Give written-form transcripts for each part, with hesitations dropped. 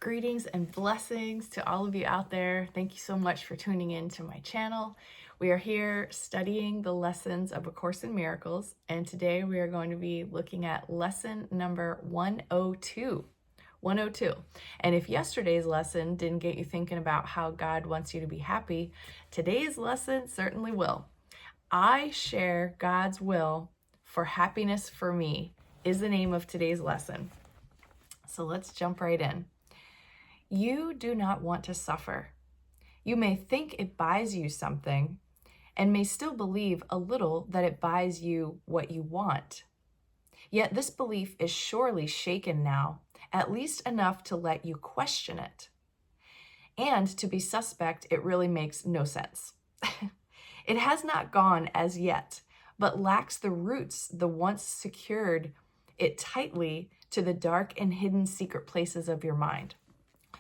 Greetings and blessings to all of you out there. Thank you so much for tuning in to my channel. We are here studying the lessons of A Course in Miracles, and today we are going to be looking at lesson number 102. 102. And if yesterday's lesson didn't get you thinking about how God wants you to be happy, today's lesson certainly will. I share God's will for happiness for me is the name of today's lesson. So let's jump right in. You do not want to suffer. You may think it buys you something and may still believe a little that it buys you what you want. Yet this belief is surely shaken now, at least enough to let you question it. And to be suspect, it really makes no sense. It has not gone as yet, but lacks the roots the once secured it tightly to the dark and hidden secret places of your mind.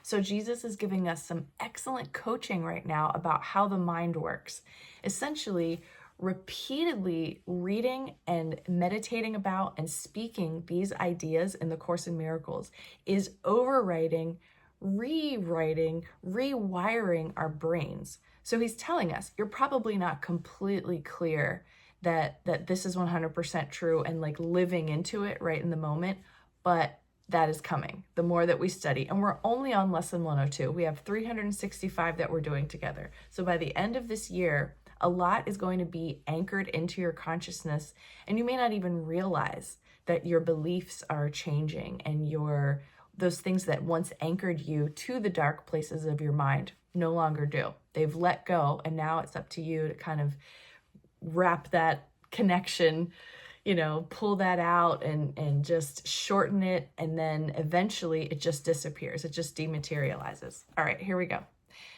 So Jesus is giving us some excellent coaching right now about how the mind works. Essentially, repeatedly reading and meditating about and speaking these ideas in the Course in Miracles is overriding, rewriting, rewiring our brains. So he's telling us, you're probably not completely clear that this is 100% true and like living into it right in the moment, but that is coming the more that we study. And we're only on lesson 102. We have 365 that we're doing together. So by the end of this year, a lot is going to be anchored into your consciousness, and you may not even realize that your beliefs are changing and those things that once anchored you to the dark places of your mind no longer do. They've let go, and now it's up to you to kind of wrap that connection, pull that out and just shorten it. And then eventually it just disappears. It just dematerializes. All right, here we go.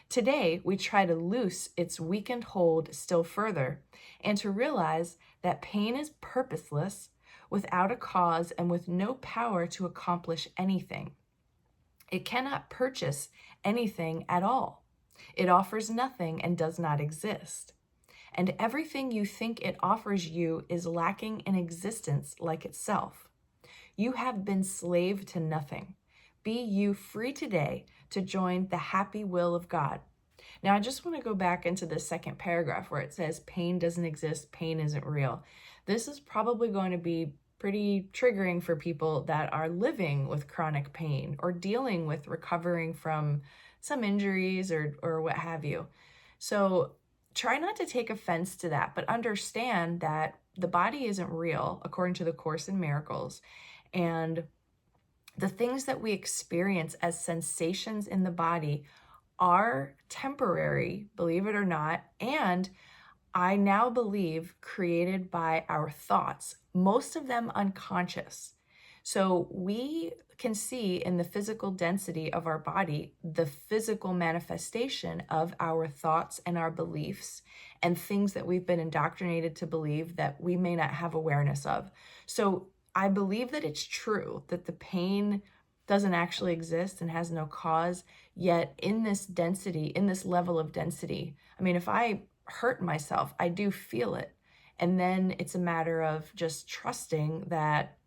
Today, we try to loose its weakened hold still further and to realize that pain is purposeless, without a cause and with no power to accomplish anything. It cannot purchase anything at all. It offers nothing and does not exist. And everything you think it offers you is lacking in existence like itself. You have been slave to nothing. Be you free today to join the happy will of God. Now, I just want to go back into the second paragraph where it says pain doesn't exist, pain isn't real. This is probably going to be pretty triggering for people that are living with chronic pain or dealing with recovering from some injuries or what have you. So try not to take offense to that, but understand that the body isn't real, according to the Course in Miracles. And the things that we experience as sensations in the body are temporary, believe it or not, and I now believe created by our thoughts, most of them unconscious. So we can see in the physical density of our body the physical manifestation of our thoughts and our beliefs and things that we've been indoctrinated to believe that we may not have awareness of. So I believe that it's true that the pain doesn't actually exist and has no cause, yet in this density, in this level of density, if I hurt myself, I do feel it. And then it's a matter of just trusting that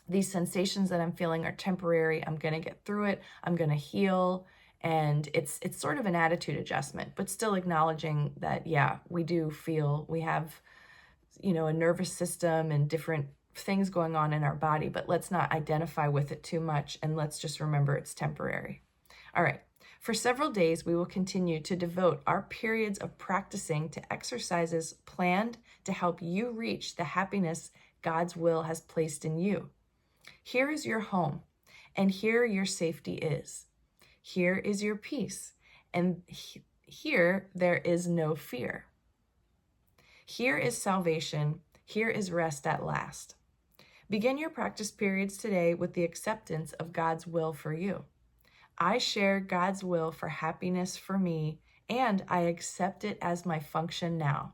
these sensations that I'm feeling are temporary. I'm going to get through it. I'm going to heal. And it's sort of an attitude adjustment, but still acknowledging that, yeah, we do feel, we have, a nervous system and different things going on in our body, but let's not identify with it too much. And let's just remember it's temporary. All right. For several days, we will continue to devote our periods of practicing to exercises planned to help you reach the happiness God's will has placed in you. Here is your home, and here your safety is. Here is your peace, and here there is no fear. Here is salvation. Here is rest at last. Begin your practice periods today with the acceptance of God's will for you. I share God's will for happiness for me, and I accept it as my function now.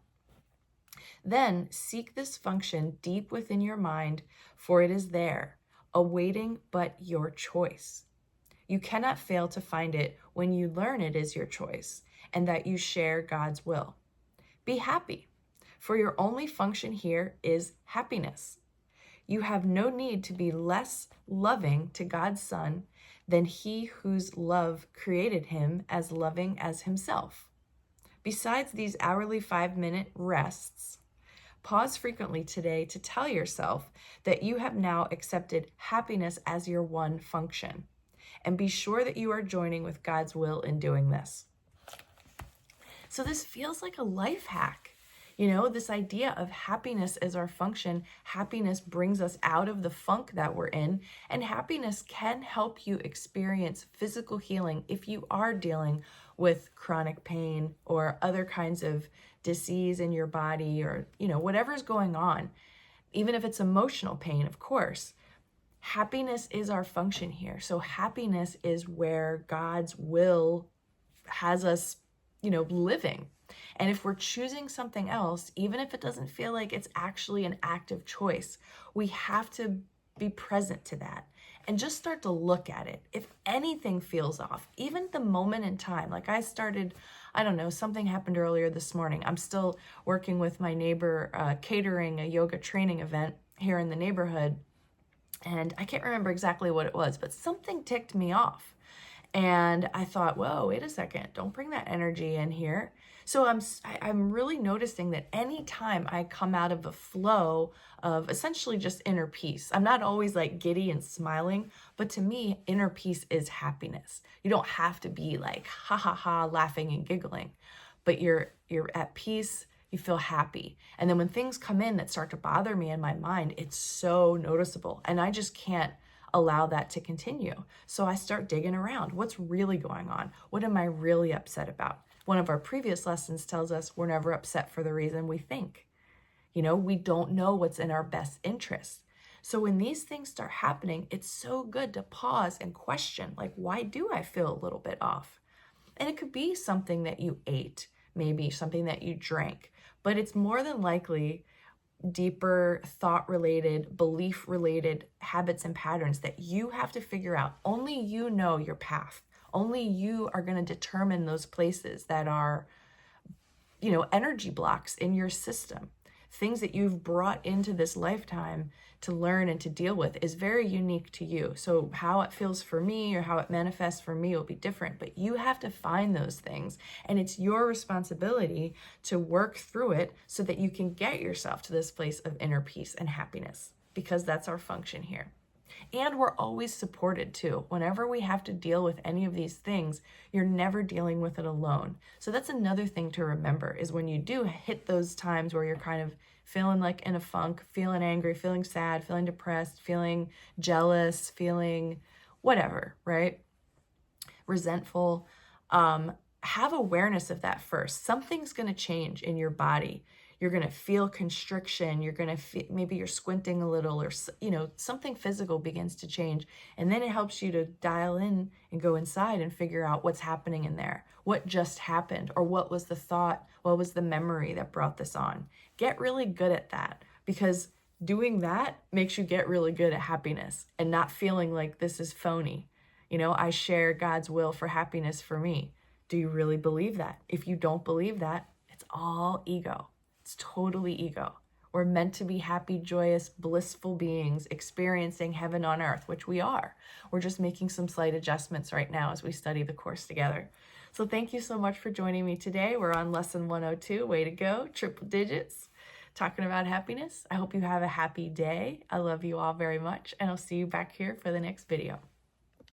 Then seek this function deep within your mind, for it is there, awaiting but your choice. You cannot fail to find it when you learn it is your choice and that you share God's will. Be happy, for your only function here is happiness. You have no need to be less loving to God's Son then he whose love created him as loving as himself. Besides these hourly 5-minute rests, pause frequently today to tell yourself that you have now accepted happiness as your one function. And be sure that you are joining with God's will in doing this. So this feels like a life hack. This idea of happiness as our function. Happiness brings us out of the funk that we're in, and happiness can help you experience physical healing if you are dealing with chronic pain or other kinds of disease in your body, or, whatever's going on, even if it's emotional pain, of course. Happiness is our function here. So happiness is where God's will has us, living. And if we're choosing something else, even if it doesn't feel like it's actually an active choice, we have to be present to that and just start to look at it. If anything feels off, even the moment in time, like I started, I don't know, something happened earlier this morning. I'm still working with my neighbor, catering a yoga training event here in the neighborhood. And I can't remember exactly what it was, but something ticked me off. And I thought, whoa, wait a second, don't bring that energy in here. So I'm really noticing that anytime I come out of a flow of essentially just inner peace, I'm not always like giddy and smiling, but to me, inner peace is happiness. You don't have to be like, ha ha ha, laughing and giggling, but you're at peace, you feel happy. And then when things come in that start to bother me in my mind, it's so noticeable. And I just can't allow that to continue. So I start digging around. What's really going on? What am I really upset about? One of our previous lessons tells us we're never upset for the reason we think. We don't know what's in our best interest. So when these things start happening, it's so good to pause and question, like, why do I feel a little bit off? And it could be something that you ate, maybe something that you drank, but it's more than likely deeper thought-related, belief-related habits and patterns that you have to figure out. Only you know your path. Only you are going to determine those places that are, energy blocks in your system. Things that you've brought into this lifetime to learn and to deal with is very unique to you. So how it feels for me or how it manifests for me will be different, but you have to find those things. And it's your responsibility to work through it so that you can get yourself to this place of inner peace and happiness, because that's our function here. And we're always supported too. Whenever we have to deal with any of these things, you're never dealing with it alone. So that's another thing to remember, is when you do hit those times where you're kind of feeling like in a funk, feeling angry, feeling sad, feeling depressed, feeling jealous, feeling whatever, right? Resentful. Have awareness of that first. Something's going to change in your body. You're going to feel constriction. You're going to feel, maybe you're squinting a little, or, something physical begins to change. And then it helps you to dial in and go inside and figure out what's happening in there. What just happened? Or what was the thought? What was the memory that brought this on? Get really good at that, because doing that makes you get really good at happiness and not feeling like this is phony. I share God's will for happiness for me. Do you really believe that? If you don't believe that, it's all ego. It's totally ego. We're meant to be happy, joyous, blissful beings experiencing heaven on earth, which we are. We're just making some slight adjustments right now as we study the course together. So thank you so much for joining me today. We're on lesson 102. Way to go. Triple digits. Talking about happiness. I hope you have a happy day. I love you all very much, and I'll see you back here for the next video.